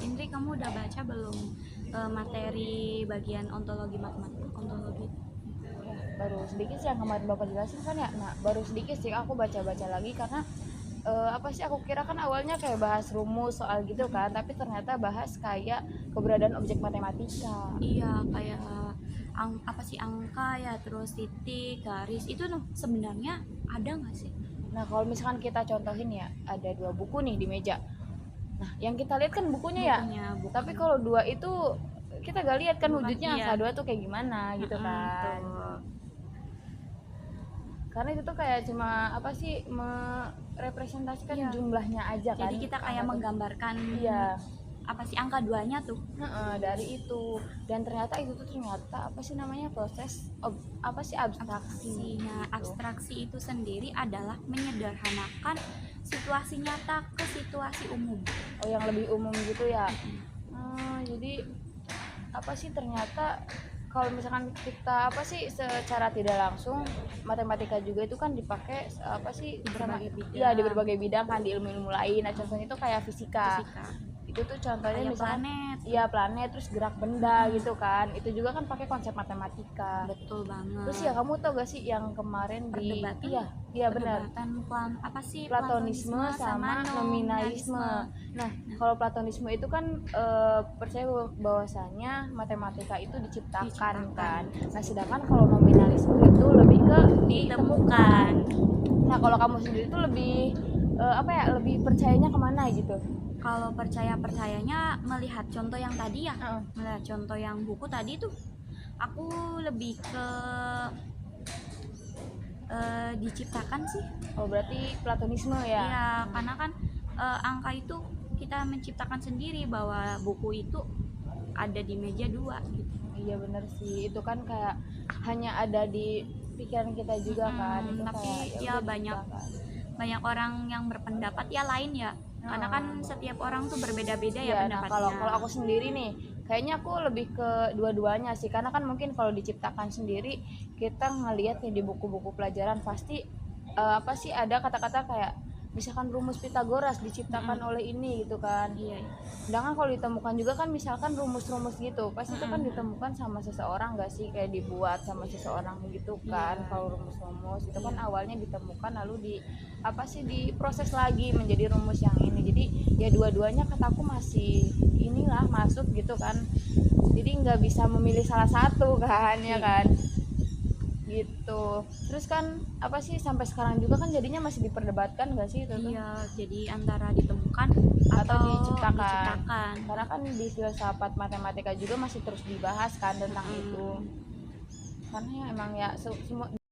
Indri, kamu udah baca belum materi bagian ontologi matematika? Ontologi. Ya, baru sedikit sih yang kemarin Bapak jelasin kan ya. Nah, baru sedikit sih aku baca-baca lagi karena apa sih, aku kira kan awalnya kayak bahas rumus soal gitu kan, tapi ternyata bahas kayak keberadaan objek matematika. Iya, kayak apa sih angka ya, terus titik, garis itu sebenarnya ada nggak sih? Nah, kalau misalkan kita contohin ya, ada 2 buku nih di meja. Nah, yang kita lihat kan bukunya ya. Bukan. Tapi kalau 2 itu kita gak lihat kan Bukan, wujudnya iya. angka 2 tuh kayak gimana gitu kan. Tuh. Karena itu tuh kayak cuma apa sih, merepresentasikan Iya. jumlahnya aja kan. Jadi kita kayak menggambarkan iya apa sih angka 2-nya tuh. dari itu. Dan ternyata itu tuh ternyata apa sih namanya, proses apa sih, abstraksi. Nah, abstraksi itu sendiri adalah menyederhanakan situasi nyata ke situasi umum. Oh, yang lebih umum gitu ya. Jadi apa sih, ternyata kalau misalkan kita apa sih, secara tidak langsung matematika juga itu kan dipakai apa sih, Di berbagai bidang. Iya, di berbagai bidang kan, di ilmu-ilmu lain. Nah, contohnya itu kayak fisika. Itu tuh contohnya Kayak misalkan planet. Iya, planet, terus gerak benda gitu kan. Itu juga kan pakai konsep matematika. Betul banget. Terus ya, kamu tau gak sih yang kemarin perdebatan, iya benar, apa sih platonisme sama nominalisme. Nah, kalau platonisme itu kan percaya bahwasanya matematika itu diciptakan kan. Nah, sedangkan kalau nominalisme itu lebih ke ditemukan. Nah, kalau kamu sendiri itu lebih lebih percayanya kemana gitu? Kalau percayanya melihat contoh yang tadi ya, melihat contoh yang buku tadi tuh, aku lebih ke diciptakan sih. Oh, berarti platonisme ya? Iya, karena kan angka itu kita menciptakan sendiri, bahwa buku itu ada di meja 2 gitu. Iya, bener sih, itu kan kayak hanya ada di pikiran kita juga kan. Itu tapi kayak, ya banyak orang yang berpendapat ya lain ya, karena kan setiap orang tuh berbeda-beda ya pendapatnya. Nah, kalau aku sendiri nih, kayaknya aku lebih ke dua-duanya sih, karena kan mungkin kalau diciptakan sendiri kita ngelihat nih di buku-buku pelajaran pasti apa sih, ada kata-kata kayak misalkan rumus Pitagoras diciptakan oleh ini gitu kan. Iya. Sedangkan kalau ditemukan juga kan misalkan rumus-rumus gitu, pasti itu kan ditemukan sama seseorang gak sih, kayak dibuat sama seseorang gitu kan. Kalau rumus-rumus itu kan awalnya ditemukan lalu diproses lagi menjadi rumus yang ini. Jadi ya dua-duanya kataku masih inilah masuk gitu kan. Jadi nggak bisa memilih salah satu kan, ya kan gitu. Terus kan apa sih, sampai sekarang juga kan jadinya masih diperdebatkan gak sih itu tuh? Iya, jadi antara ditemukan atau diciptakan. Karena kan di filsafat matematika juga masih terus dibahas kan tentang itu. Karena ya emang ya semua